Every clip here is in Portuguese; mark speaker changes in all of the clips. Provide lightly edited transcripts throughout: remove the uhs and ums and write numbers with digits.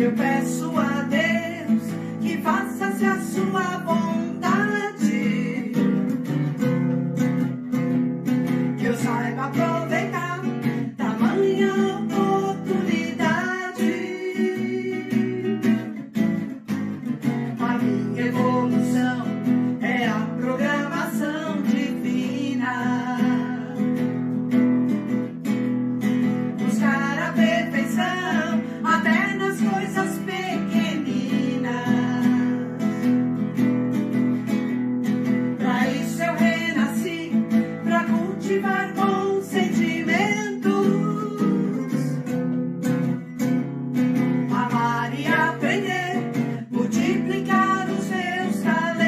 Speaker 1: Eu peço a Deus que faça-se a sua vontade, que eu saiba aproveitar tamanha oportunidade. A minha evolução é a programação divina. Buscar a perfeição até nas coisas pequeninas. Pra isso eu renasci, pra cultivar bons sentimentos, amar e aprender, multiplicar os meus talentos.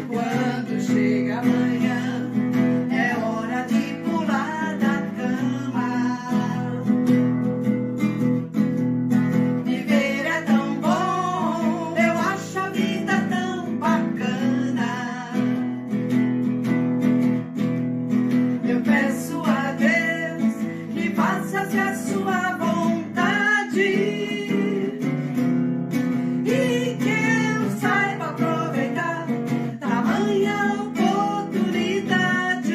Speaker 1: Quando chega amanhã, é hora de pular da cama. Viver é tão bom, eu acho a vida tão bacana. Eu peço a Deus que faça-se a sua vontade e que eu saiba aproveitar tamanha oportunidade.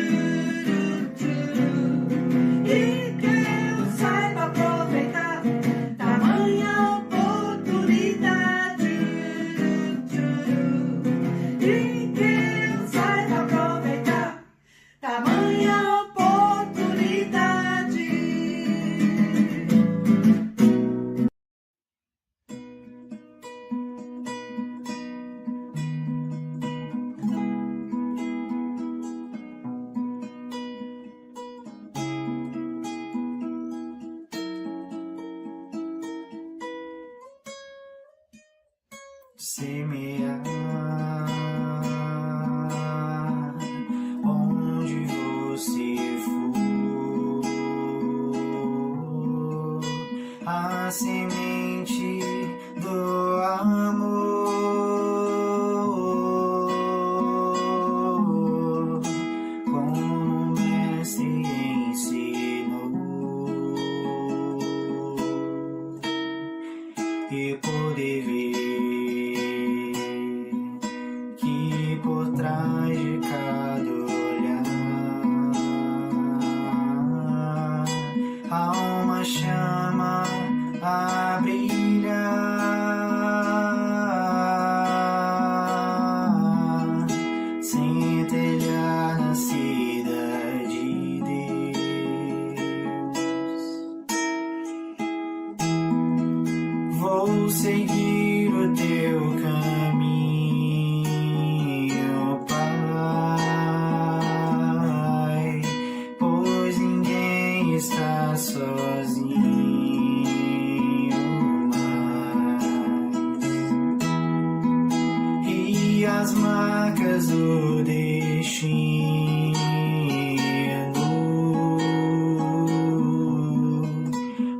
Speaker 1: E que eu saiba aproveitar tamanha oportunidade. E que eu saiba aproveitar tamanha oportunidade.
Speaker 2: Semear onde você for, a semente do amor, como o mestre ensinou, e poder ver que por trás de cada olhar há uma chama a brilhar, centelhar na cidade de Deus. Vou seguir o teu caminho, Pai, pois ninguém está sozinho mais. E as marcas do destino,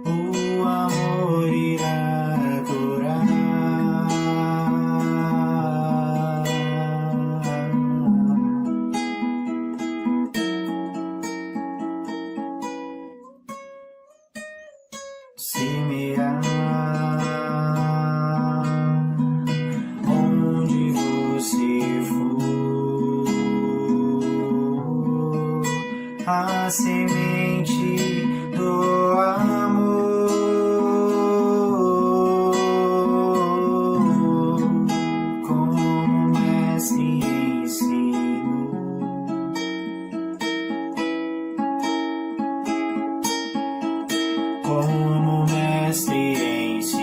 Speaker 2: o amor irá curar. Semear onde você for, a semente do amor, como o mestre ensinou, como o mestre ensinou.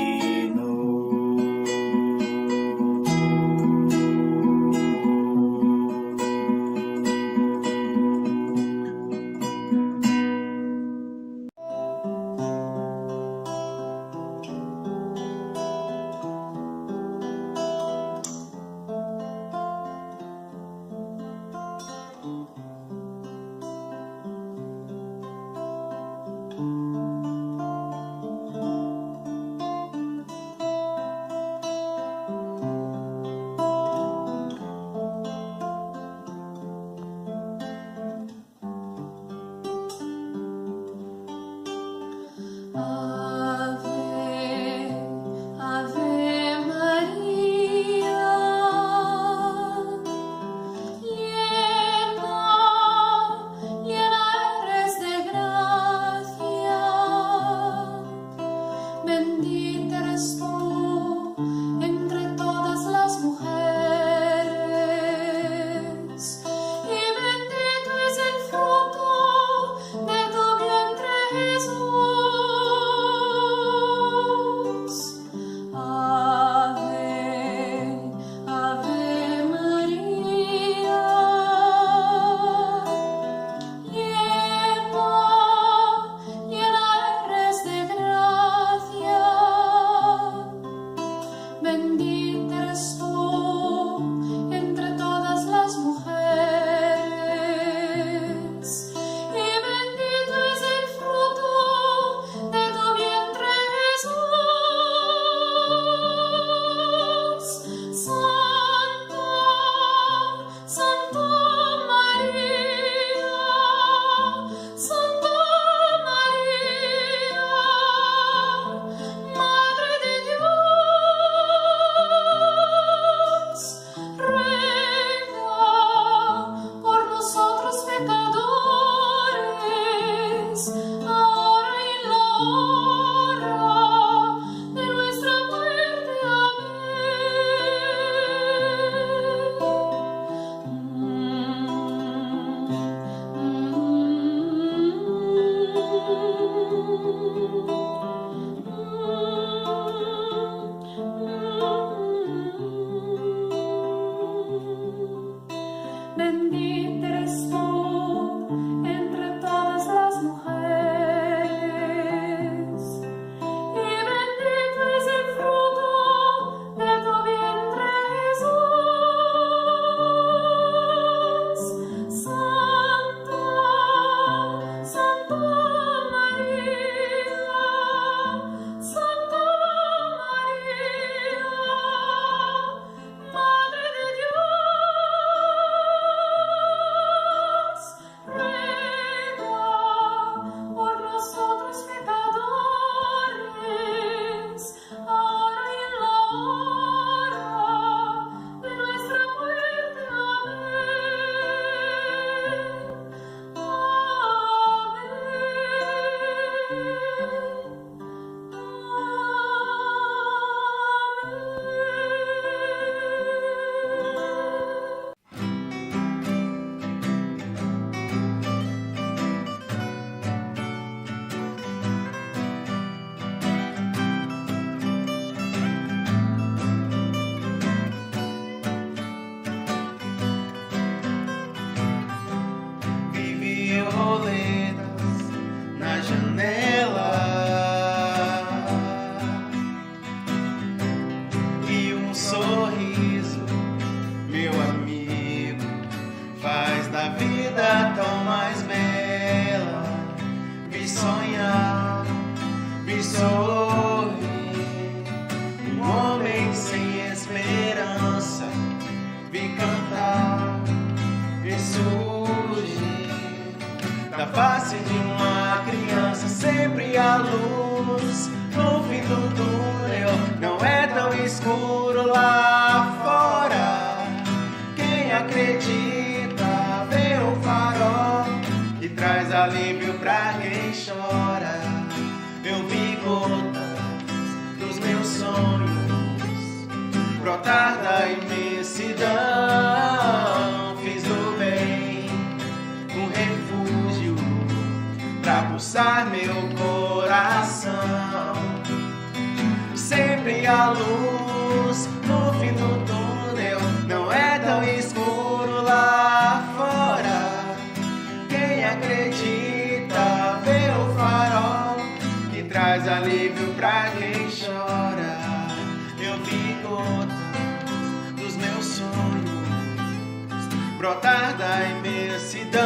Speaker 3: brotar da imensidão,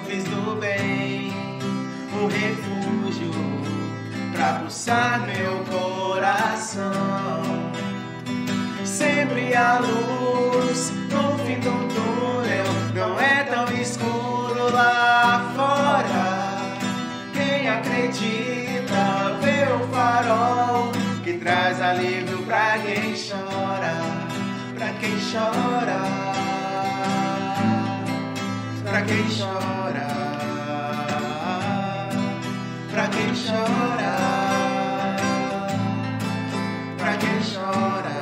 Speaker 3: fiz do bem um refúgio pra pulsar meu coração. Sempre há luz no fim do túnel, não é tão escuro lá fora. Quem acredita vê o farol que traz alívio pra quem chora, pra quem chora, pra quem chora, pra quem chora, pra quem chora.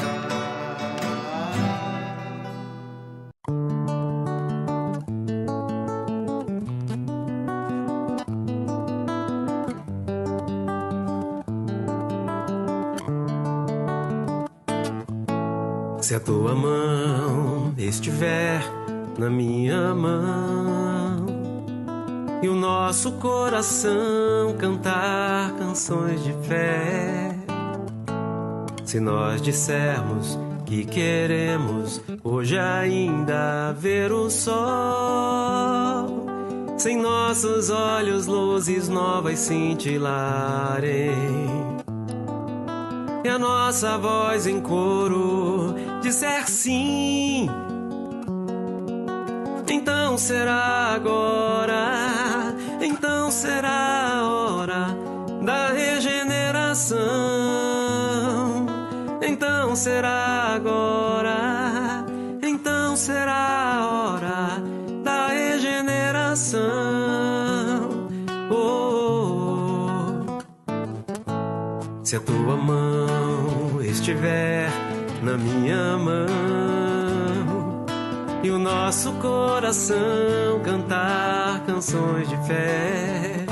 Speaker 4: Se a tua mão estiver na minha mão e o nosso coração cantar canções de fé, se nós dissermos que queremos hoje ainda ver o sol, sem nossos olhos luzes novas cintilarem, e a nossa voz em coro disser sim, então será agora, então será a hora da regeneração, então será agora, então será a hora da regeneração. Oh, oh, oh. Se a tua mão estiver na minha mão e o nosso coração cantar canções de fé,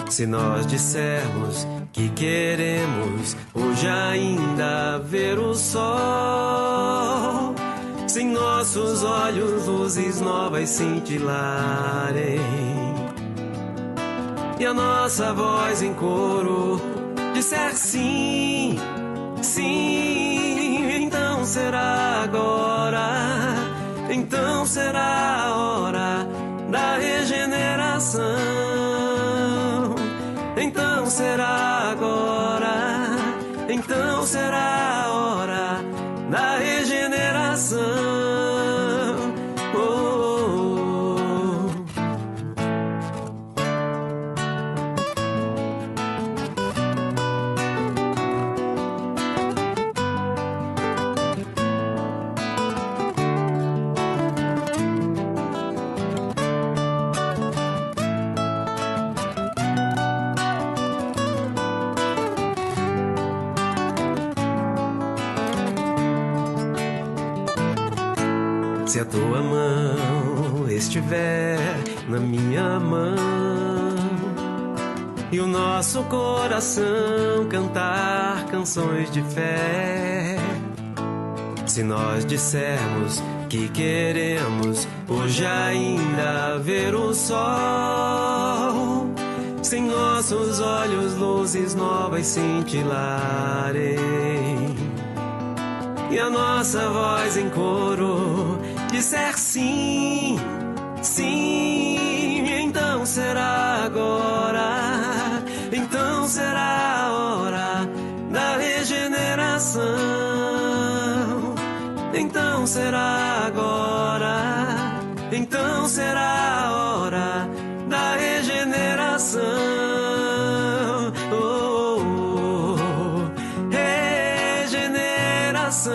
Speaker 4: se nós dissermos que queremos hoje ainda ver o sol, se em nossos olhos luzes novas cintilarem e a nossa voz em coro disser sim, sim, então será agora, então será a hora da regeneração, então será agora, então será a hora da regeneração. Oh, oh, oh. Se a tua mão estiver na minha mão e o nosso coração cantar canções de fé, se nós dissermos que queremos hoje ainda ver o sol, se em nossos olhos luzes novas cintilarem e a nossa voz em coro disser sim, sim, então será agora, então será a hora da regeneração, então será agora, então será a hora da regeneração. Oh, oh, oh. Regeneração.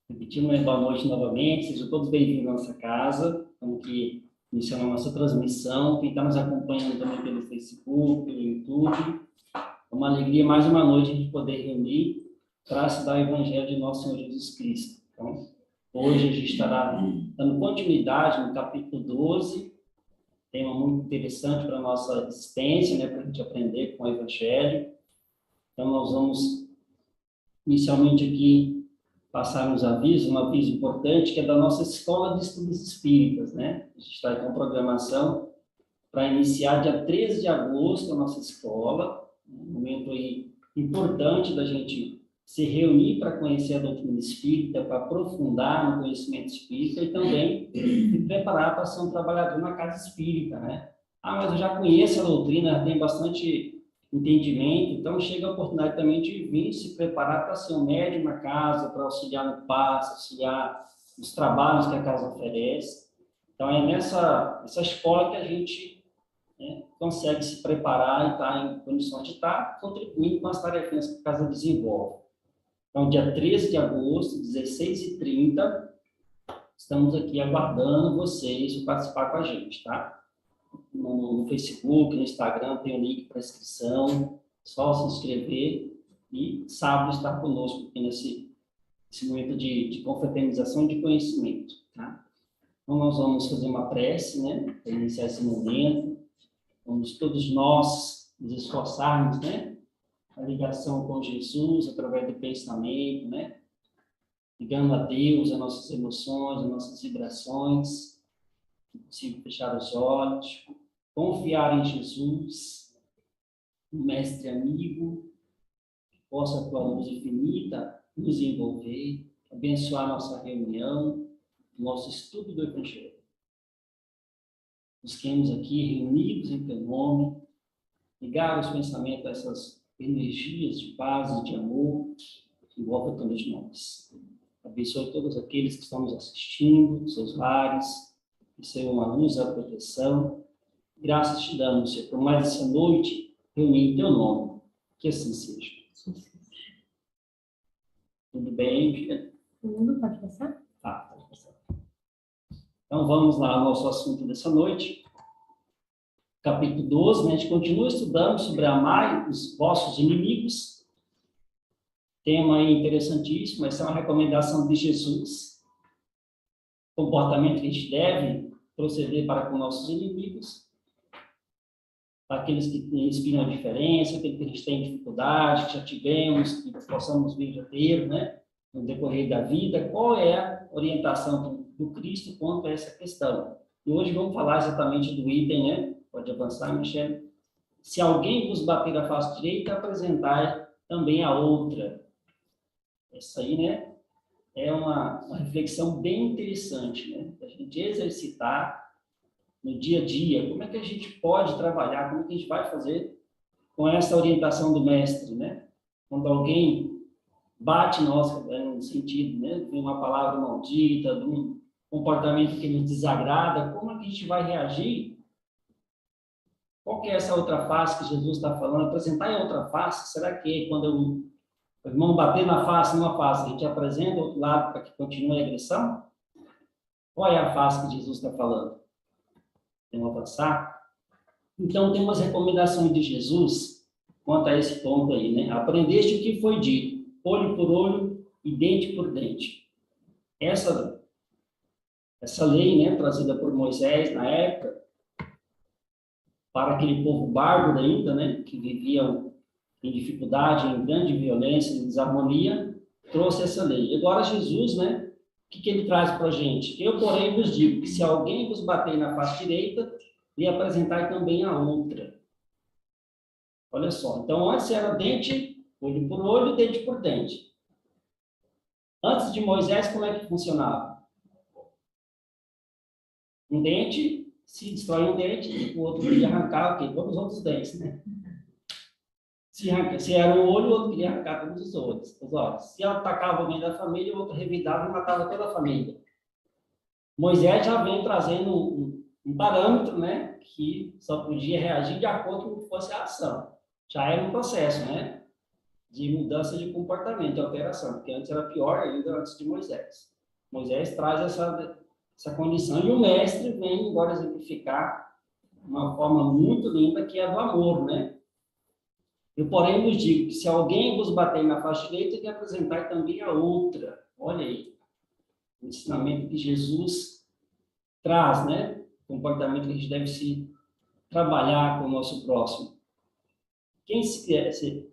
Speaker 5: Repetir uma boa noite novamente, sejam todos bem-vindos à nossa casa. Estamos aqui iniciando a nossa transmissão. Quem está nos acompanhando também pelo Facebook, pelo YouTube. É uma alegria, mais uma noite, a gente poder reunir para estudar o Evangelho de Nosso Senhor Jesus Cristo. Então, hoje a gente estará dando continuidade no capítulo 12, tema muito interessante para a nossa existência, né, para a gente aprender com o Evangelho. Então, nós vamos inicialmente aqui passar uns avisos, um aviso importante, que é da nossa Escola de Estudos Espíritas, né? A gente está com programação para iniciar dia 13 de agosto a nossa escola, um momento aí importante da gente se reunir para conhecer a doutrina espírita, para aprofundar no conhecimento espírita e também se preparar para ser um trabalhador na casa espírita, né? Ah, mas eu já conheço a doutrina, já tenho bastante entendimento, então chega a oportunidade também de vir se preparar para ser um médium na casa, para auxiliar no passe, auxiliar nos trabalhos que a casa oferece. Então é nessa escola que a gente, né, consegue se preparar e estar em condições de estar contribuindo com as tarefinhas que a casa desenvolve. Então, dia 13 de agosto, 16h30, estamos aqui aguardando vocês para participar com a gente, tá? No Facebook, no Instagram, tem o link para inscrição, só se inscrever e sábado estar conosco aqui nesse momento de confraternização de conhecimento, tá? Então, nós vamos fazer uma prece, né, para iniciar esse momento. Vamos todos nós nos esforçarmos, né, a ligação com Jesus através do pensamento, né, ligando a Deus, as nossas emoções, as nossas vibrações. Se possível, fechar os olhos, confiar em Jesus, um mestre amigo, que possa a tua luz infinita nos envolver, abençoar nossa reunião, nosso estudo do Evangelho. Busquemos aqui, reunidos em teu nome, ligar os pensamentos a essas energias de paz e de amor que envolvem todos nós. Abençoe todos aqueles que estão nos assistindo, seus lares, que sejam uma luz à proteção. Graças te damos, Senhor, por mais essa noite reunir em teu nome. Que assim seja. Tudo bem, filha?
Speaker 6: Tudo, pode passar?
Speaker 5: Tá, pode passar. Então vamos lá ao nosso assunto dessa noite. Capítulo 12, né? A gente continua estudando sobre amar os vossos inimigos. Tema aí interessantíssimo, essa é uma recomendação de Jesus. Comportamento que a gente deve proceder para com nossos inimigos. Aqueles que inspiram a diferença, aqueles que a gente tem dificuldade, que já tivemos, que possamos vir a ter, né? No decorrer da vida. Qual é a orientação do Cristo quanto a essa questão? E hoje vamos falar exatamente do item, né? Pode avançar, Michele. Se alguém vos bater a face direita, apresentai também a outra. Essa aí, né, é uma reflexão bem interessante, né? A gente exercitar no dia a dia, como é que a gente pode trabalhar, como é que a gente vai fazer com essa orientação do mestre, né? Quando alguém bate nós, no sentido, né, de uma palavra maldita, de um comportamento que nos desagrada, como é que a gente vai reagir? Qual que é essa outra face que Jesus está falando? Apresentar em outra face? Será que quando o irmão bater na face, numa face, a gente apresenta o outro lado para que continue a agressão? Qual é a face que Jesus está falando? Vamos avançar? Então, tem umas recomendações de Jesus quanto a esse ponto aí, né? Aprendeste o que foi dito, olho por olho e dente por dente. Essa lei, né, trazida por Moisés na época, para aquele povo bárbaro ainda, né, que viviam em dificuldade, em grande violência, em desarmonia, trouxe essa lei. E agora Jesus, né, o que ele traz para a gente? Eu, porém, vos digo que se alguém vos bater na face direita, lhe apresentai também a outra. Olha só, então antes era dente, olho por olho, dente por dente. Antes de Moisés, como é que funcionava? Um dente, se destrói um dente, o outro queria arrancar, ok, todos os outros dentes, né? Se era um olho, o outro queria arrancar todos os outros. Se atacava alguém da família, o outro revidava e matava toda a família. Moisés já vem trazendo um parâmetro, né, que só podia reagir de acordo com o que fosse a ação. Já era um processo, né, de mudança de comportamento, de alteração, porque antes era pior ainda antes de Moisés. Moisés traz essa condição e o mestre vem agora exemplificar uma forma muito linda que é do amor, né? Eu, porém, vos digo que se alguém vos bater na face direita, lhe apresentai também a outra. Olha aí, o ensinamento que Jesus traz, né? O comportamento que a gente deve se trabalhar com o nosso próximo.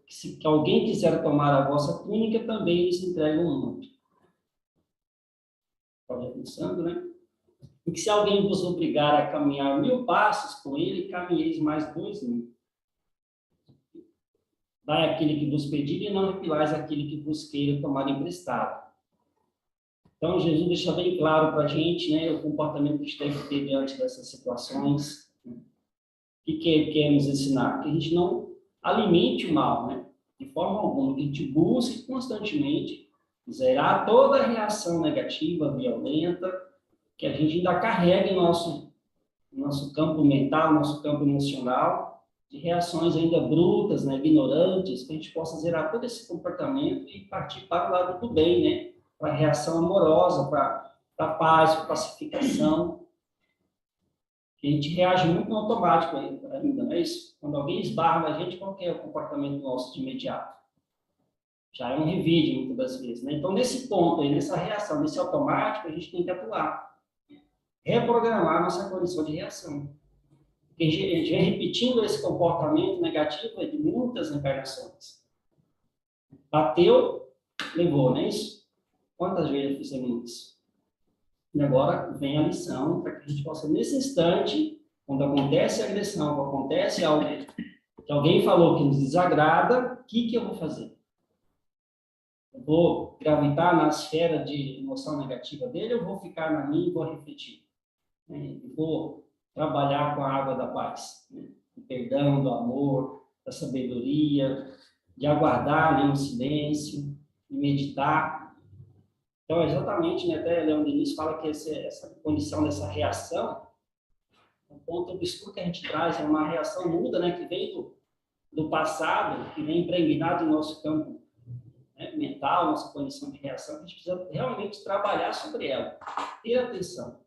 Speaker 5: Se alguém quiser tomar a vossa túnica, também lhes entrega um manto. Pode ir pensando, né? E que se alguém vos obrigar a caminhar 1000 passos com ele, caminheis mais 2000. Dai aquele que vos pedir e não repilais aquele que vos queira tomar emprestado. Então, Jesus deixa bem claro para a gente, né, o comportamento que a gente deve ter diante dessas situações. O que quer nos ensinar? Que a gente não alimente o mal, né, de forma alguma, que a gente busque constantemente zerar toda a reação negativa, violenta, que a gente ainda carrega em nosso campo mental, nosso campo emocional, de reações ainda brutas, né, ignorantes, que a gente possa zerar todo esse comportamento e partir para o lado do bem, né, para a reação amorosa, para a paz, para a pacificação. Que a gente reage muito no automático ainda, não é isso? Quando alguém esbarra na gente, qual que é o comportamento nosso de imediato? Já é um revide, muitas das vezes, né? Então, nesse ponto aí, nessa reação, nesse automático, a gente tem que atuar. Reprogramar nossa condição de reação. Porque a gente vem repetindo esse comportamento negativo de muitas encarnações. Bateu, levou, não é isso? Quantas vezes fizemos isso? E agora vem a lição para que a gente possa, nesse instante, quando acontece a agressão, quando acontece algo que alguém falou que nos desagrada, o que eu vou fazer? Eu vou gravitar na esfera de emoção negativa dele, ou vou ficar na minha e vou refletir? Eu vou trabalhar com a água da paz, né? O perdão, do amor, da sabedoria, de aguardar ali no silêncio, de meditar. Então, exatamente, né, até Leon Denis fala que essa condição dessa reação, o ponto obscuro que a gente traz é uma reação muda, né, que vem do passado, que vem impregnado em nosso campo, né, mental, nossa condição de reação, que a gente precisa realmente trabalhar sobre ela, ter atenção.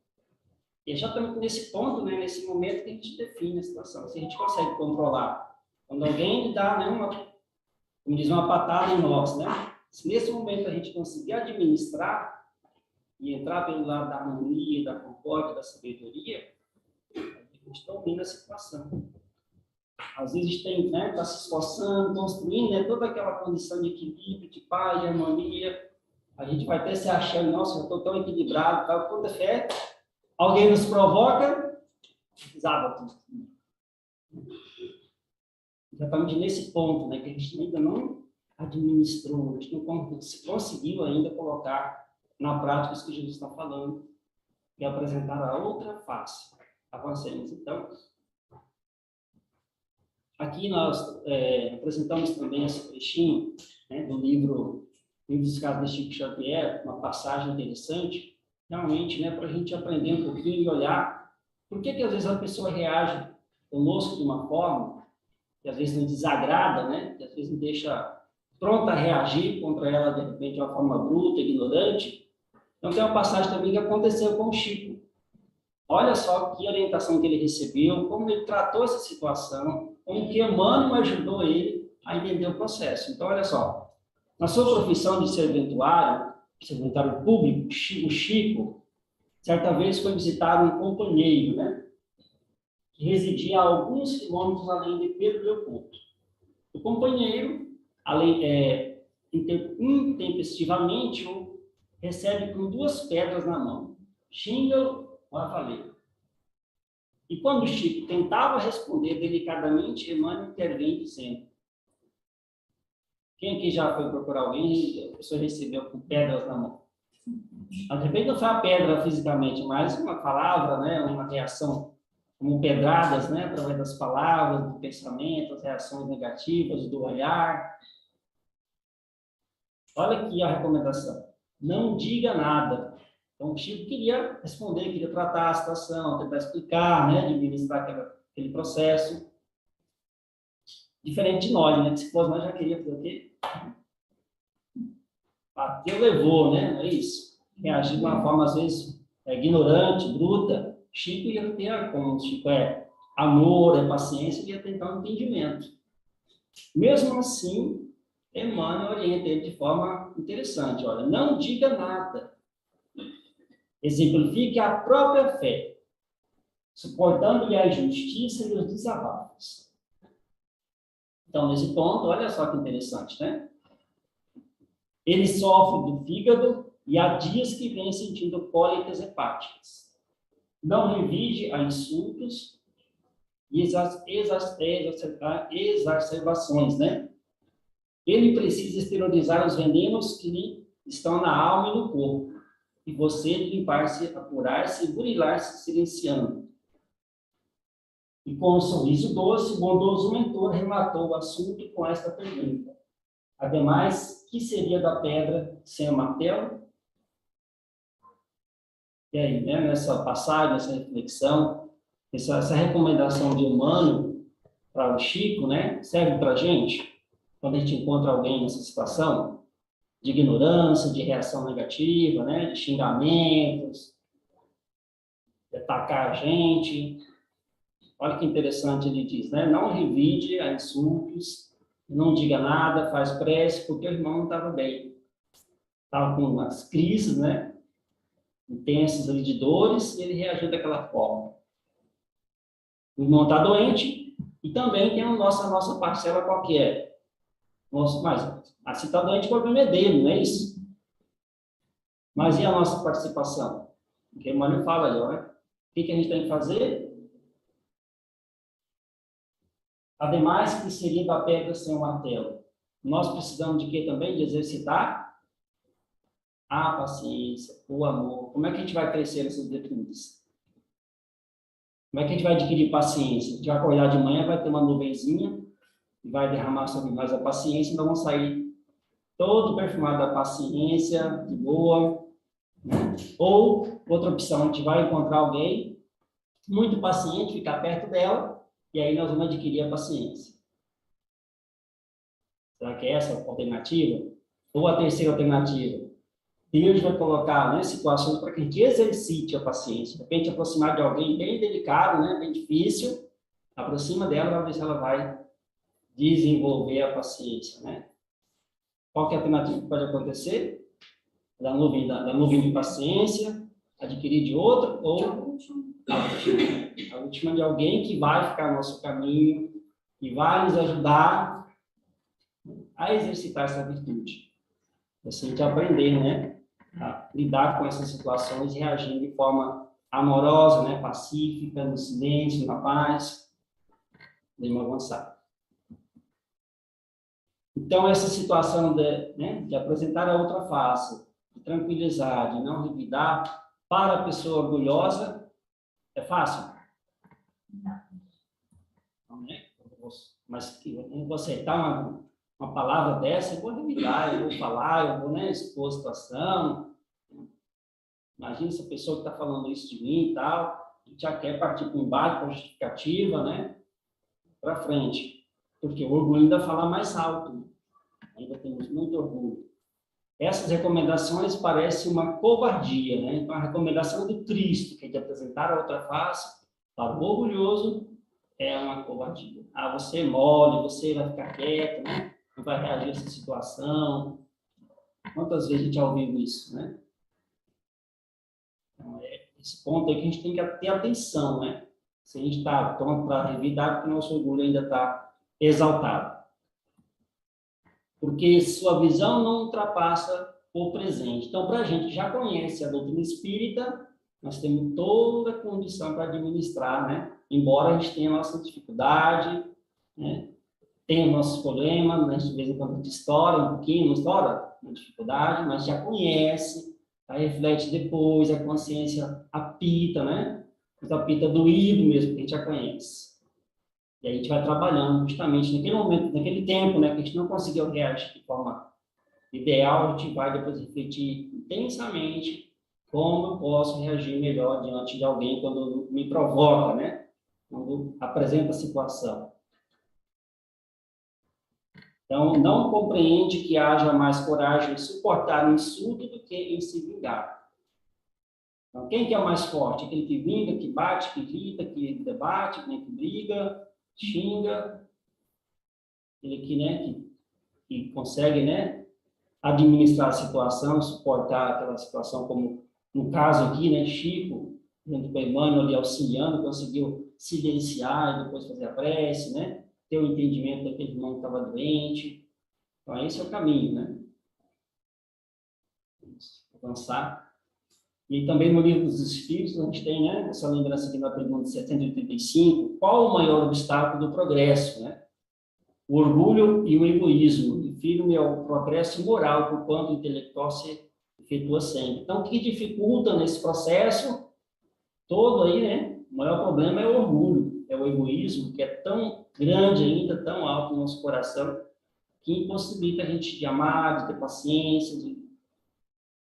Speaker 5: E é exatamente nesse ponto, né, nesse momento que a gente define a situação, se a gente consegue controlar. Quando alguém dá, né, como diz, uma patada em nós, né? Se nesse momento a gente conseguir administrar e entrar pelo lado da harmonia, da concórdia, da sabedoria, a gente domina a situação. Às vezes a gente tem, né, está se esforçando, construindo, né, toda aquela condição de equilíbrio, de paz, de harmonia. A gente vai até se achando, nossa, eu estou tão equilibrado, tal, quando é fé, alguém nos provoca, desaba tudo. Exatamente nesse ponto, né, que a gente ainda não administrou, a gente não conseguiu ainda colocar na prática isso que Jesus está falando, e apresentar a outra face. Avancemos, então. Aqui nós apresentamos também esse trechinho, né, do livro dos Casos de Chico Xavier, uma passagem interessante, realmente, né, para a gente aprender um pouquinho e olhar por que às vezes a pessoa reage conosco de uma forma que às vezes nos desagrada, né, que às vezes nos deixa pronta a reagir contra ela, de repente, de uma forma bruta, ignorante. Então, tem uma passagem também que aconteceu com o Chico. Olha só que orientação que ele recebeu, como ele tratou essa situação, como que Emmanuel ajudou ele a entender o processo. Então, olha só, na sua profissão de serventuário público, o Chico, certa vez foi visitar um companheiro, né, que residia a alguns quilômetros além de Pedro Leopoldo. O companheiro, intempestivamente, o recebe com 2 pedras na mão. Xinga-o a valer. E quando o Chico tentava responder delicadamente, Emmanuel intervém dizendo: quem aqui já foi procurar alguém e a pessoa recebeu com pedras na mão? De repente não foi a pedra fisicamente, mas uma palavra, né, uma reação, como pedradas, né, através das palavras, do pensamento, as reações negativas, do olhar. Olha aqui a recomendação: não diga nada. Então, o Chico queria responder, queria tratar a situação, tentar explicar, né, administrar aquele processo. Diferente de nós, né, que se fosse nós já queria fazer o quê? Bateu, levou, né, não é isso? Reagir de uma forma, às vezes, ignorante, bruta. Chico ia ter, como o Chico é amor, é paciência, ia tentar um entendimento. Mesmo assim, Emmanuel orienta ele de forma interessante. Olha, não diga nada. Exemplifique a própria fé, suportando-lhe a injustiça e os desabafos. Então, nesse ponto, olha só que interessante, né? Ele sofre do fígado e há dias que vem sentindo cólicas hepáticas. Não revide a insultos e exacerbações, né? Ele precisa exteriorizar os venenos que lhe estão na alma e no corpo. E você limpar-se, apurar-se e burilar-se silenciando. E com um sorriso doce, o bondoso mentor rematou o assunto com esta pergunta: ademais, que seria da pedra sem o martelo? E aí, né, nessa passagem, nessa reflexão, essa recomendação de Emmanuel para o Chico, né, serve para a gente, quando a gente encontra alguém nessa situação de ignorância, de reação negativa, né, de xingamentos, de atacar a gente. Olha que interessante ele diz, né? Não revide a insultos, não diga nada, faz prece, porque o irmão não estava bem. Estava com umas crises, né, intensas ali de dores, e ele reagiu daquela forma. O irmão está doente, e também tem a nossa parcela qualquer. Nossa, mas se está doente, o problema é dele, não é isso? Mas e a nossa participação? Porque o Emmanuel fala ali, olha, o que a gente tem que fazer? Ademais, que seria da pedra sem o martelo. Nós precisamos de quê também? De exercitar a paciência, o amor. Como é que a gente vai crescer nessas virtudes? Como é que a gente vai adquirir paciência? A gente vai acordar de manhã, vai ter uma nuvenzinha, e vai derramar sobre nós a paciência, nós vamos sair todo perfumado da paciência, de boa, né? Ou, outra opção, a gente vai encontrar alguém muito paciente, ficar perto dela, e aí nós vamos adquirir a paciência. Será que é essa a alternativa? Ou a terceira alternativa? Deus vai colocar, né, situações para que a gente exercite a paciência. De repente, aproximar de alguém bem delicado, né, bem difícil, aproxima dela para ver se ela vai desenvolver a paciência, né? Qual que é a alternativa que pode acontecer? Da nuvem de paciência, adquirir de outro, ou a última de alguém que vai ficar no nosso caminho e vai nos ajudar a exercitar essa virtude. Assim, a gente aprender, né, a lidar com essas situações e reagir de forma amorosa, né, pacífica, no silêncio, na paz. Podemos avançar. Então, essa situação de apresentar a outra face, de tranquilizar, de não revidar, para a pessoa orgulhosa, é fácil? Não, né? Mas eu vou aceitar uma palavra dessa, eu vou revidar, eu vou falar, eu vou, né, expor a situação. Imagina se a pessoa que está falando isso de mim e tal, a gente já quer partir para o embate, para a justificativa, né? Para frente. Porque o orgulho ainda fala mais alto. Ainda temos muito orgulho. Essas recomendações parecem uma covardia, né? Então, a recomendação do Cristo, que é de apresentar a outra face, para o orgulhoso, é uma covardia. Ah, você é mole, você vai ficar quieto, né? Não vai reagir a essa situação. Quantas vezes a gente já ouviu isso, né? Então, é esse ponto aí que a gente tem que ter atenção, né? Se a gente está pronto para revidar, porque o nosso orgulho ainda está exaltado. Porque sua visão não ultrapassa o presente. Então, para a gente que já conhece a doutrina espírita, nós temos toda a condição para administrar, né? Embora a gente tenha a nossa dificuldade, né? Tem os nossos problemas, né? De vez em quando a gente estoura um pouquinho, não estoura uma dificuldade, mas já conhece, aí reflete depois, a consciência apita, né? Apita doído mesmo, que a gente já conhece. E aí a gente vai trabalhando justamente naquele momento, naquele tempo, né, que a gente não conseguiu reagir de forma ideal, a gente vai depois refletir intensamente como eu posso reagir melhor diante de alguém quando me provoca, né? Quando apresenta a situação. Então, não compreende que haja mais coragem em suportar o insulto do que em se vingar. Então, quem que é o mais forte? Aquele que vinga, que bate, que grita, que debate, que briga, xinga, ele que, né, que consegue, né, administrar a situação, suportar aquela situação, como no caso aqui, né, Chico, junto com a Emmanuel ali auxiliando, conseguiu silenciar e depois fazer a prece, né, ter o entendimento daquele irmão que estava doente. Então, esse é o caminho, né? Vamos avançar. E também no Livro dos Espíritos, a gente tem, né, essa lembrança aqui na pergunta 785, qual o maior obstáculo do progresso, né? O orgulho e o egoísmo. Refiro-me ao progresso moral, porquanto o intelectual se efetua sempre. Então, o que dificulta nesse processo todo aí, né? O maior problema é o orgulho, é o egoísmo, que é tão grande ainda, tão alto no nosso coração, que impossibilita a gente de amar, de ter paciência, de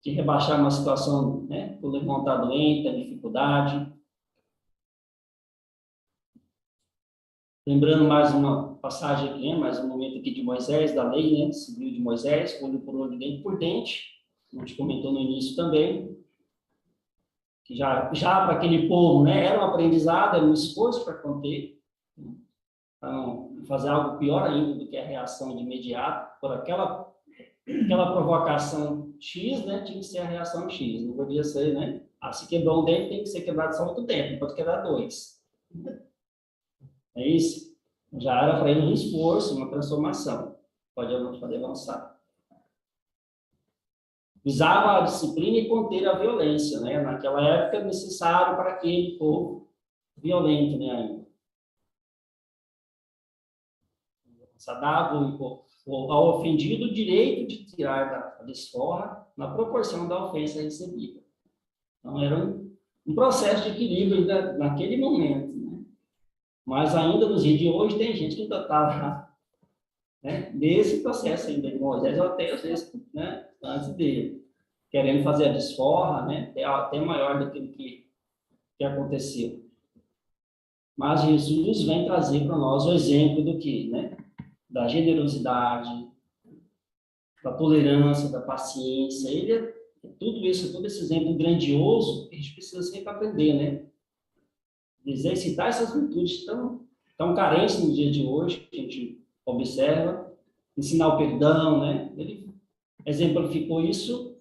Speaker 5: rebaixar uma situação, né, por levantar doente, a dificuldade. Lembrando mais uma passagem aqui, né, mais um momento aqui de Moisés, da lei, né, civil de Moisés, olho por olho, dente por dente, a gente comentou no início também, que já para aquele povo, né, era um aprendizado, era um esforço para conter, né, para não fazer algo pior ainda do que a reação de imediato, por aquela provocação X, né, tinha que ser a reação X, não podia ser, né, se quebrou um dente, tem que ser quebrado só outro dente, não pode quebrar dois. É isso? Já era para ele um esforço, uma transformação. Pode avançar. Visava a disciplina e conter a violência, né, naquela época necessário para aquele povo violento, né, ainda. Dava ao ofendido o direito de tirar da desforra na proporção da ofensa recebida. Então, era um processo de equilíbrio ainda naquele momento, né? Mas ainda nos dias de hoje tem gente que ainda está lá né? Nesse processo ainda de Moisés, ou até às vezes, né, antes dele, querendo fazer a desforra, né, até maior do que aconteceu. Mas Jesus vem trazer para nós o exemplo do que, né? Da generosidade, da tolerância, da paciência. Ele é tudo isso, todo esse exemplo grandioso que a gente precisa sempre aprender, né? Exercitar essas virtudes tão carentes no dia de hoje, que a gente observa, ensinar o perdão, né? Ele exemplificou isso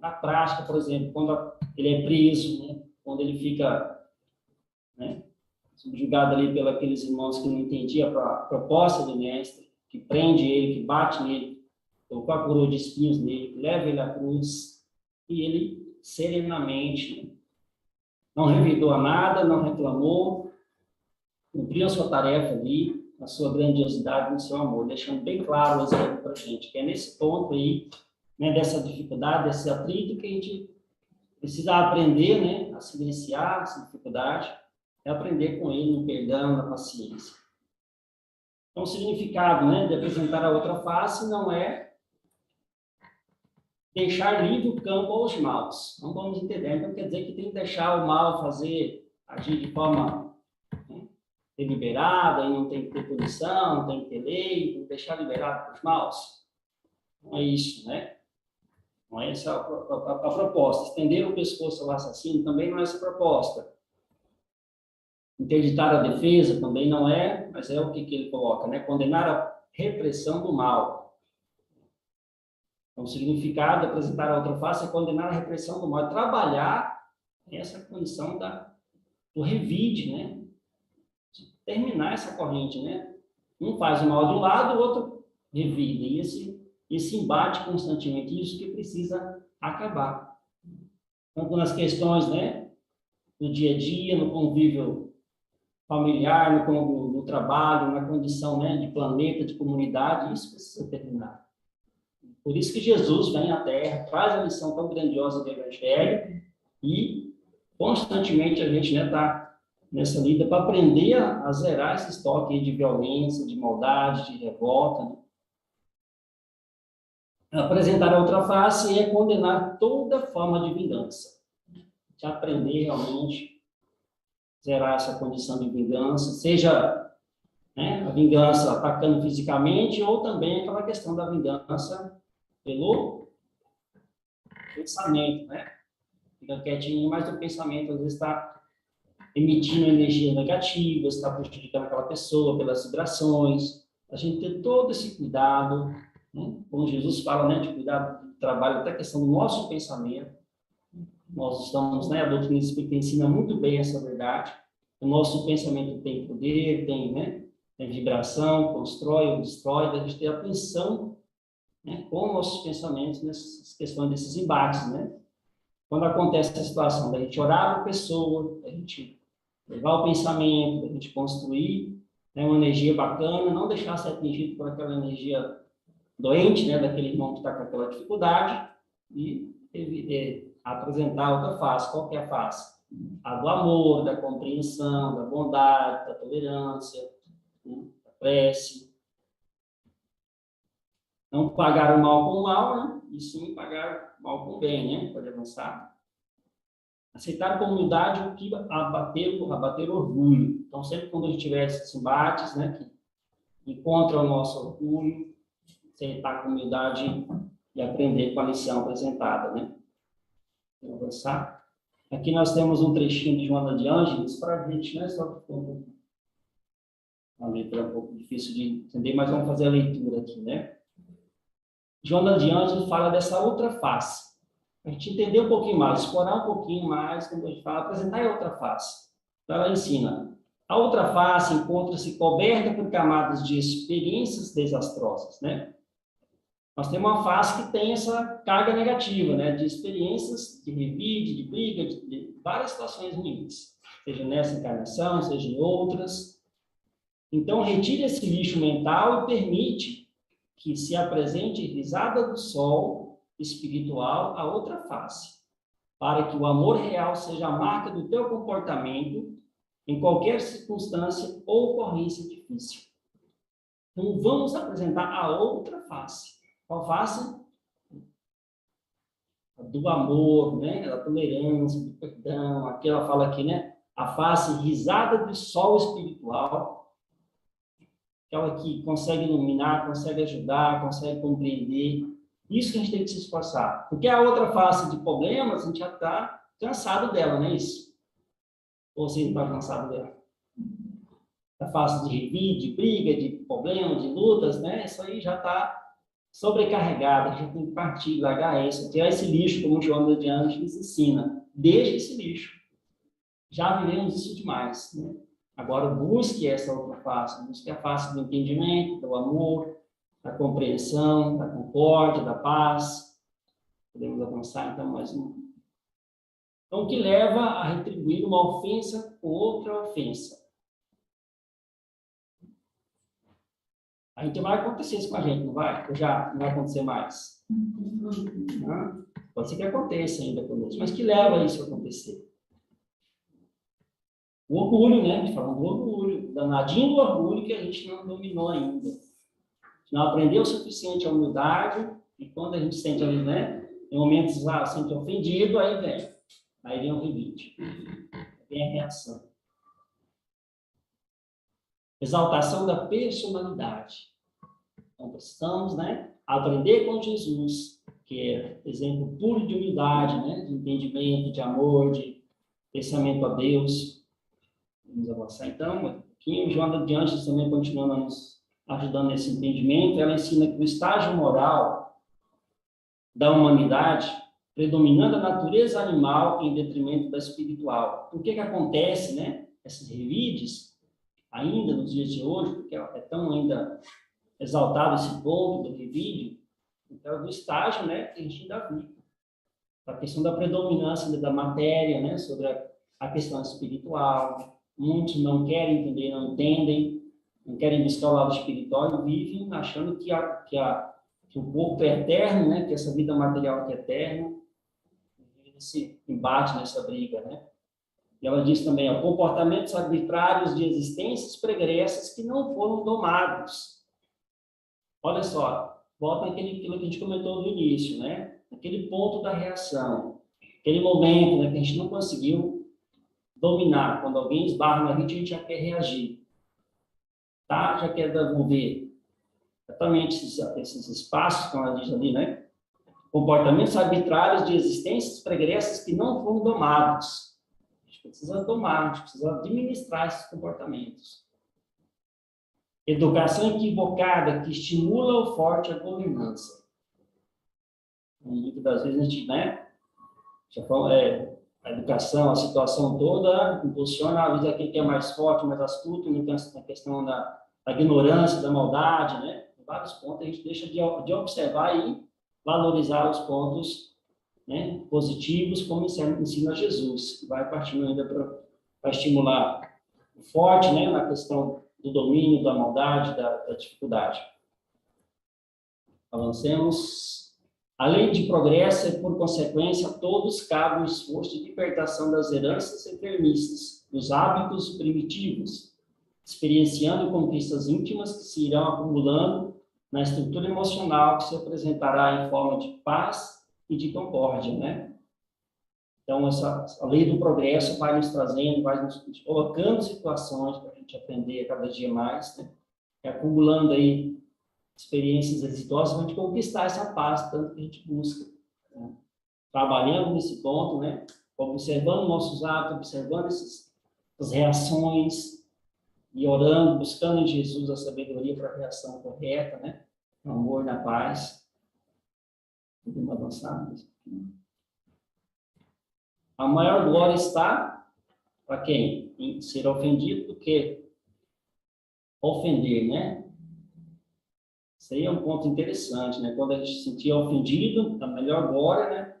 Speaker 5: na prática, por exemplo, quando ele é preso, né? Quando ele fica, né, subjugado ali pelos aqueles irmãos que não entendiam a proposta do mestre, que prende ele, que bate nele, colocou a coroa de espinhos nele, leva ele à cruz, e ele serenamente, né, não revidou a nada, não reclamou, cumpriu a sua tarefa ali, a sua grandiosidade no seu amor, deixando bem claro o exemplo para a gente, que é nesse ponto aí, né, dessa dificuldade, desse atrito, que a gente precisa aprender, né, a silenciar essa dificuldade, é aprender com ele no perdão, na paciência. Então, o significado, né, de apresentar a outra face não é deixar livre o campo aos maus. Não vamos entender. Então, quer dizer que tem que deixar o mal agir de forma, né, deliberada, e não tem que ter punição, não tem que ter lei, tem que deixar liberado para os maus. Não é isso, né? Não é essa a proposta. Estender o pescoço ao assassino também não é essa a proposta. Interditar a defesa também não é, mas é o que ele coloca, né? Condenar a repressão do mal. Então, o significado de apresentar a outra face é condenar a repressão do mal, é trabalhar essa condição do revide, né? De terminar essa corrente, né? Um faz o mal de um lado, o outro revide. E esse embate constantemente, isso que precisa acabar. Tanto nas questões, né, do dia a dia, no convívio familiar, no trabalho, na condição, né, de planeta, de comunidade, isso precisa terminar. Por isso que Jesus vem à Terra, traz a missão tão grandiosa do Evangelho e constantemente a gente está nessa lida para aprender a zerar esse estoque de violência, de maldade, de revolta. Né? Apresentar a outra face é condenar toda forma de vingança. De aprender realmente zerar essa condição de vingança, seja, né, a vingança atacando fisicamente ou também aquela questão da vingança pelo pensamento, né? Fica quietinho, mas o pensamento às vezes está emitindo energia negativa, está prejudicando aquela pessoa pelas vibrações. A gente tem todo esse cuidado, né? Como Jesus fala, né, de cuidado do trabalho, até a questão do nosso pensamento. Nós estamos, né, a doutrina espírita ensina muito bem essa verdade. O nosso pensamento tem poder, tem vibração, constrói ou destrói, a gente tem atenção, né, com nossos pensamentos nessas questões desses embates, né? Quando acontece a situação da gente orar para a pessoa, da gente levar o pensamento, da gente construir, né, uma energia bacana, não deixar ser atingido por aquela energia doente, né, daquele irmão que está com aquela dificuldade, e apresentar outra face. Qual que é a face? A do amor, da compreensão, da bondade, da tolerância, né, da prece. Não pagar o mal com o mal, né? E sim pagar o mal com o bem, né? Pode avançar. Aceitar com humildade o que abater orgulho. Então, sempre quando a gente tiver esses embates, né, que encontra o nosso orgulho, aceitar com humildade e aprender com a lição apresentada, né? Vamos avançar. Aqui nós temos um trechinho de Joana de Ângeles para a gente, né? Só que a letra é um pouco difícil de entender, mas vamos fazer a leitura aqui, né? Joana de Ângeles fala dessa outra face. A gente entender um pouquinho mais, explorar um pouquinho mais, quando a gente fala, apresentar a outra face. Então, ela ensina. A outra face encontra-se coberta por camadas de experiências desastrosas, né? Nós temos uma face que tem essa carga negativa, né? De experiências de revide, de briga, de várias situações ruins. Seja nessa encarnação, seja em outras. Então, retire esse lixo mental e permite que se apresente risada do sol espiritual a outra face, para que o amor real seja a marca do teu comportamento em qualquer circunstância ou ocorrência difícil. Então, vamos apresentar a outra face. Qual face? A do amor, né? Da tolerância, do perdão. Aqui ela fala aqui, né? A face risada do sol espiritual. Aquela que consegue iluminar, consegue ajudar, consegue compreender. Isso que a gente tem que se esforçar. Porque a outra face de problemas, a gente já está cansado dela, não é isso? Ou você não está cansado dela? A face de revide, de briga, de problema, de lutas, né? Isso aí já está sobrecarregado, já tem que partir, largar isso, tirar esse lixo, como o João de Anjos nos ensina. Deixe esse lixo. Já vivemos isso demais, né? Agora busque essa outra face, busque a face do entendimento, do amor, da compreensão, da concórdia, da paz. Podemos avançar então mais um. Então, o que leva a retribuir uma ofensa com outra ofensa? A gente vai acontecer isso com a gente, não vai? Ou já não vai acontecer mais? Não? Pode ser que aconteça ainda conosco, mas que leva isso a acontecer? O orgulho, né? A gente fala do orgulho, danadinho do orgulho que a gente não dominou ainda. A gente não aprendeu o suficiente a humildade, e quando a gente sente ali, né? Em momentos lá, sente ofendido, aí vem o revide, vem a reação. Exaltação da personalidade. Então, precisamos, né? Aprender com Jesus, que é exemplo puro de humildade, né? De entendimento, de amor, de pensamento a Deus. Vamos avançar então. Aqui, Joana de Anjos também continua nos ajudando nesse entendimento. Ela ensina que o estágio moral da humanidade, predominando a natureza animal em detrimento da espiritual. Por que acontece, né? Esses revides, ainda nos dias de hoje, porque é tão ainda exaltado esse ponto do revide, então, do estágio, né? Que a gente ainda vive. A questão da predominância da matéria, né? Sobre a questão espiritual. Muitos não querem entender, não entendem, não querem buscar o lado espiritual e vivem achando que o corpo é eterno, né? Que essa vida material é eterna. Nesse embate, nessa briga, né? E ela diz também, ó, comportamentos arbitrários de existências pregressas que não foram domados. Olha só, volta naquilo que a gente comentou no início, né? Aquele ponto da reação, aquele momento, né, que a gente não conseguiu dominar. Quando alguém esbarra na gente já quer reagir, tá? Já quer devolver. Exatamente esses espaços, como ela diz ali, né? Comportamentos arbitrários de existências pregressas que não foram domados. A gente precisa domar, a gente precisa administrar esses comportamentos. Educação equivocada que estimula o forte a governança. Muitas das vezes a gente, né? Já fala, a educação, a situação toda impulsiona a vida aquele que é mais forte, mais astuto, na questão da ignorância, da maldade, né? Em vários pontos a gente deixa de observar e valorizar os pontos, né, positivos, como ensina Jesus. Vai partindo ainda para estimular o forte, né, na questão do domínio, da maldade, da dificuldade. Avancemos. A lei de progresso é, por consequência, a todos cabe o esforço de libertação das heranças enfermiças, dos hábitos primitivos, experienciando conquistas íntimas que se irão acumulando na estrutura emocional que se apresentará em forma de paz e de concórdia, né? Então, a lei do progresso vai nos trazendo, vai nos colocando situações para a gente aprender cada dia mais, né? E acumulando aí experiências exitosas para a gente conquistar essa paz, tanto que a gente busca, né? Trabalhando nesse ponto, né? Observando nossos atos, observando essas reações, e orando, buscando em Jesus a sabedoria para a reação correta, né? No amor, na paz. Podemos avançar nisso. A maior glória está para quem? Em ser ofendido do que ofender, né? Isso aí é um ponto interessante, né? Quando a gente se sentia ofendido, a melhor glória, né?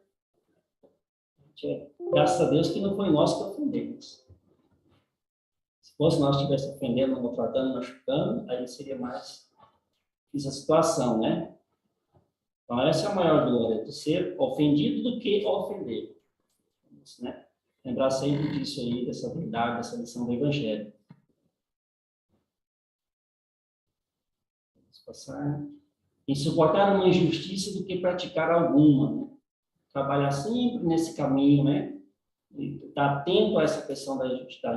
Speaker 5: Graças a Deus que não foi nós que ofendemos. Se fosse nós estivéssemos ofendendo, maltratando, machucando, aí seria mais difícil a situação, né? Então, essa é a maior glória, de ser ofendido do que ofender. Né? Lembrar sempre disso aí, dessa verdade, dessa lição do Evangelho. passar. E suportar uma injustiça do que praticar alguma, né? Trabalhar sempre nesse caminho, né? E estar atento a essa questão da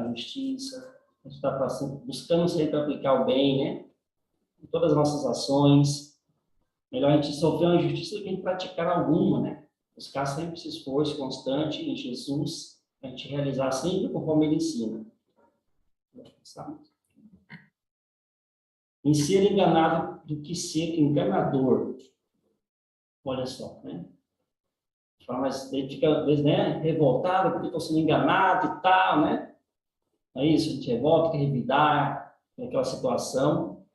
Speaker 5: justiça, a gente está buscando sempre aplicar o bem, né? Em todas as nossas ações. Melhor a gente sofrer uma injustiça do que a gente praticar alguma, né? Buscar sempre esse esforço constante em Jesus, a gente realizar sempre conforme Ele ensina. Sabe? Em ser enganado do que ser enganador. Olha só, né? Mas ele fica, às vezes, né, revoltado porque estou sendo enganado e tal, né? É isso, a gente revolta, quer revidar naquela situação.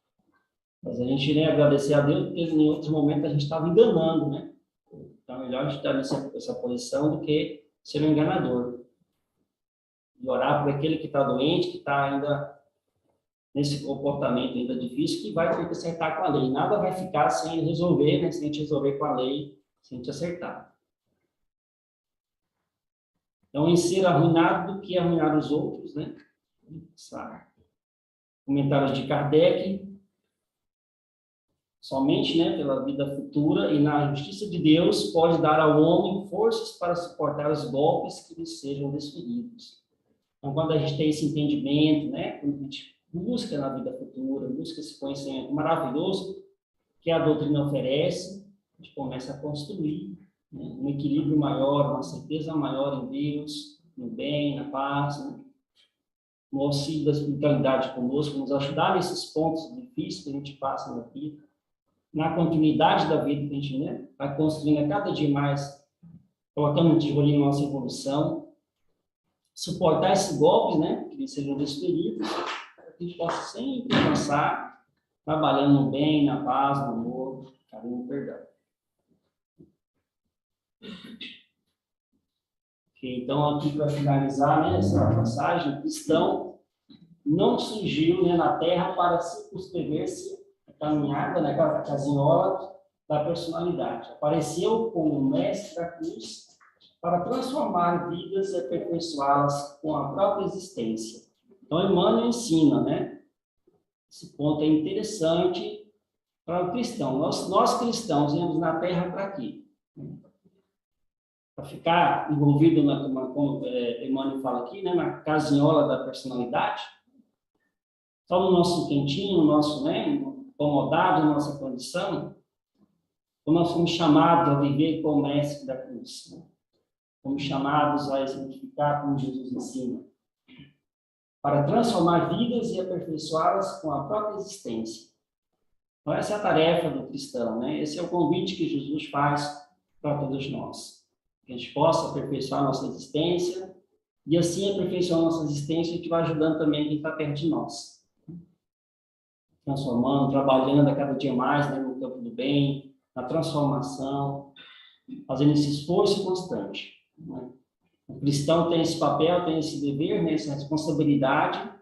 Speaker 5: Mas a gente, né, agradecer a Deus porque em outros momentos a gente estava enganando, né? Então é melhor a gente estar nessa posição do que ser um enganador. E orar por aquele que está doente, que está ainda nesse comportamento ainda difícil, que vai ter que acertar com a lei. Nada vai ficar sem resolver, né? Sem a gente resolver com a lei, sem a gente acertar. Então, em ser arruinado do que arruinar os outros, né? Comentários de Kardec. Somente, né, pela vida futura e na justiça de Deus pode dar ao homem forças para suportar os golpes que lhe sejam desferidos. Então, quando a gente tem esse entendimento, né, quando a gente busca na vida futura, busca esse conhecimento maravilhoso que a doutrina oferece, a gente começa a construir, né, um equilíbrio maior, uma certeza maior em Deus, no bem, na paz, né, no auxílio da espiritualidade conosco, nos ajudar nesses pontos difíceis que a gente passa na vida, na continuidade da vida que a gente, né, vai construindo a cada dia mais, colocando um tijolinho na nossa evolução, suportar esses golpes, né, que sejam desferidos, para que a gente possa sempre avançar, trabalhando no bem, na paz, no amor, no carinho e no perdão. Okay, então, aqui para finalizar, né, essa passagem, o cristão não surgiu, né, na Terra para circunscrever-se caminhada, né, aquela casinhola da personalidade. Apareceu como mestre da cruz para transformar vidas e aperfeiçoá-las com a própria existência. Então, Emmanuel ensina, né? Esse ponto é interessante para o cristão. Nós cristãos viemos na Terra para quê? Para ficar envolvido, como Emmanuel fala aqui, né, na casinhola da personalidade, só no nosso quentinho, no nosso, né, acomodado na nossa condição, como nós fomos chamados a viver como mestre da cruz, né? Fomos chamados a exemplificar como Jesus ensina, para transformar vidas e aperfeiçoá-las com a própria existência. Então, essa é a tarefa do cristão, né? Esse é o convite que Jesus faz para todos nós, que a gente possa aperfeiçoar a nossa existência, e assim aperfeiçoar a nossa existência, a gente vai ajudando também quem está perto de nós, transformando, trabalhando a cada dia mais, né, no campo do bem, na transformação, fazendo esse esforço constante, né? O cristão tem esse papel, tem esse dever, né, essa responsabilidade.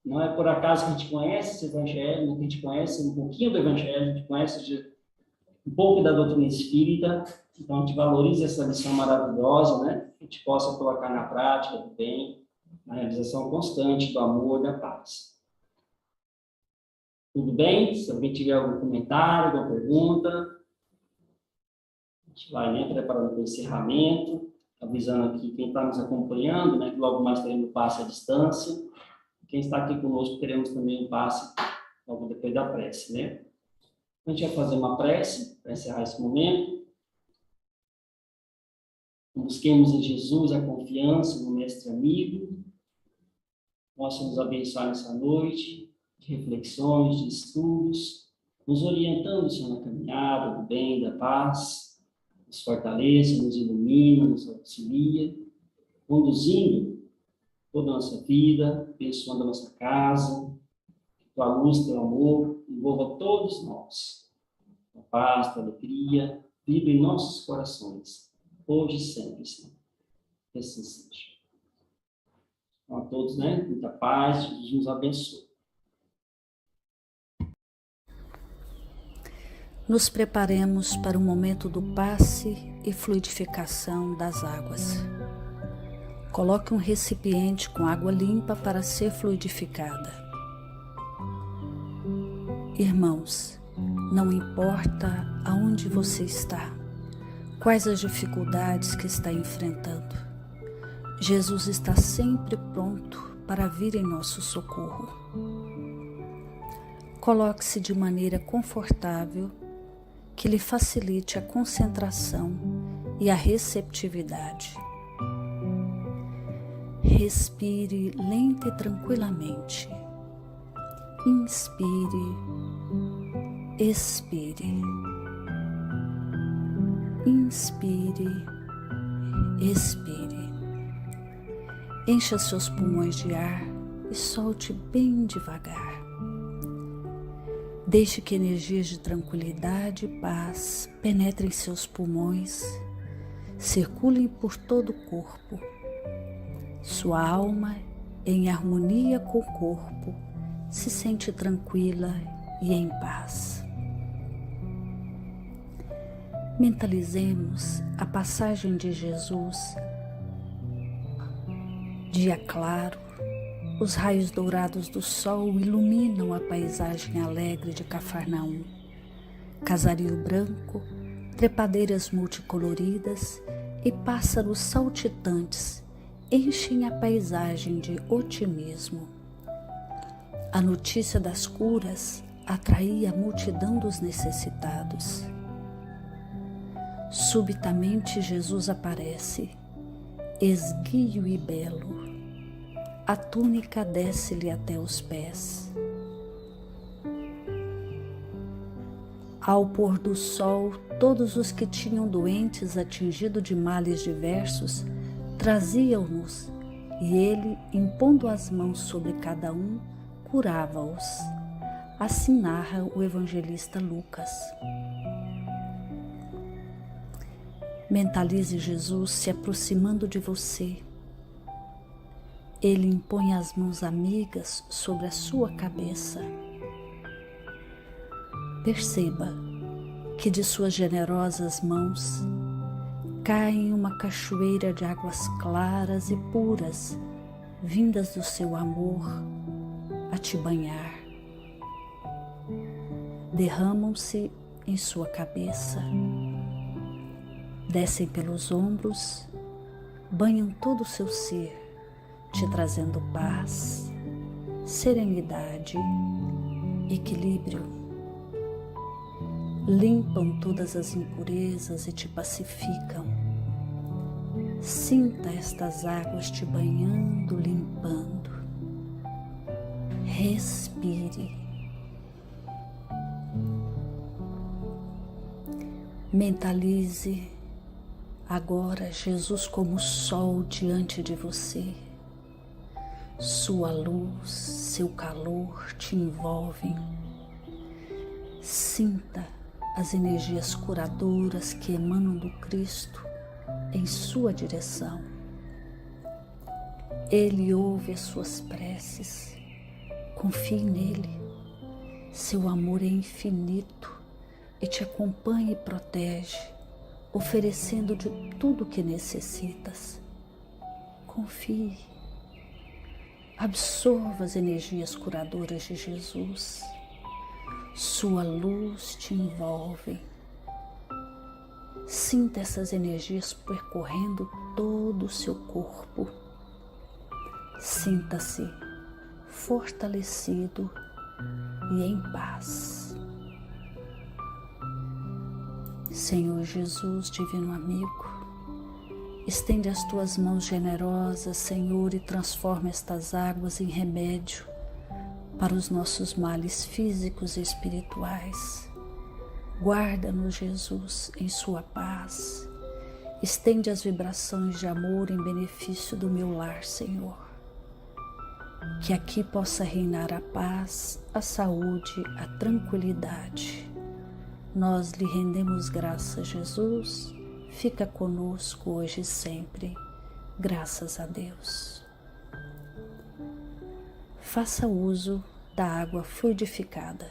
Speaker 5: Não é por acaso que a gente conhece esse evangelho, que a gente conhece um pouquinho do evangelho, a gente conhece um pouco da doutrina espírita, então a gente valoriza essa lição maravilhosa, né, que a gente possa colocar na prática do bem, na realização constante do amor e da paz. Tudo bem? Se alguém tiver algum comentário, alguma pergunta, a gente vai, né, preparando para o encerramento, avisando aqui quem está nos acompanhando, né, que logo mais teremos passe à distância. Quem está aqui conosco, teremos também um passe logo depois da prece, né? A gente vai fazer uma prece para encerrar esse momento. Busquemos em Jesus a confiança no Mestre amigo. Possa nos abençoar nessa noite, de reflexões, de estudos, nos orientando, Senhor, na caminhada do bem, da paz, nos fortaleça, nos ilumina, nos auxilia, conduzindo toda a nossa vida, abençoando a nossa casa, que tua luz, teu amor, envolva todos nós. A paz, a alegria, viva em nossos corações, hoje e sempre, Senhor. Que assim seja. Então, a todos, né, muita paz, Jesus nos abençoe.
Speaker 6: Nos preparemos para o momento do passe e fluidificação das águas. Coloque um recipiente com água limpa para ser fluidificada. Irmãos, Não importa aonde você está, quais as dificuldades que está enfrentando, Jesus está sempre pronto para vir em nosso socorro. Coloque-se de maneira confortável que lhe facilite a concentração e a receptividade. Respire lenta e tranquilamente. Inspire, expire. Inspire, expire. Encha seus pulmões de ar e solte bem devagar. Deixe que energias de tranquilidade e paz penetrem seus pulmões, circulem por todo o corpo. Sua alma, em harmonia com o corpo, se sente tranquila e em paz. Mentalizemos a passagem de Jesus. Dia claro, os raios dourados do sol iluminam a paisagem alegre de Cafarnaum. Casario branco, trepadeiras multicoloridas e pássaros saltitantes enchem a paisagem de otimismo. A notícia das curas atraía a multidão dos necessitados. Subitamente Jesus aparece, esguio e belo. A túnica desce-lhe até os pés. Ao pôr do sol, todos os que tinham doentes atingidos de males diversos traziam-nos, e ele, impondo as mãos sobre cada um, curava-os. Assim narra o evangelista Lucas. Mentalize Jesus se aproximando de você. Ele impõe as mãos amigas sobre a sua cabeça. Perceba que de suas generosas mãos cai uma cachoeira de águas claras e puras, vindas do seu amor a te banhar. Derramam-se em sua cabeça, descem pelos ombros, banham todo o seu ser, te trazendo paz, serenidade, equilíbrio. Limpam todas as impurezas e te pacificam. Sinta estas águas te banhando, limpando. Respire. Mentalize agora Jesus como sol diante de você. Sua luz, seu calor te envolvem. Sinta as energias curadoras que emanam do Cristo em sua direção. Ele ouve as suas preces. Confie nele. Seu amor é infinito e te acompanha e protege, oferecendo de tudo o que necessitas. Confie. Absorva as energias curadoras de Jesus. Sua luz te envolve. Sinta essas energias percorrendo todo o seu corpo. Sinta-se fortalecido e em paz. Senhor Jesus, divino amigo, estende as tuas mãos generosas, Senhor, e transforma estas águas em remédio para os nossos males físicos e espirituais. Guarda-nos, Jesus, em sua paz. Estende as vibrações de amor em benefício do meu lar, Senhor. Que aqui possa reinar a paz, a saúde, a tranquilidade. Nós lhe rendemos graças, Jesus. Fica conosco hoje e sempre. Graças a Deus. Faça uso da água fluidificada.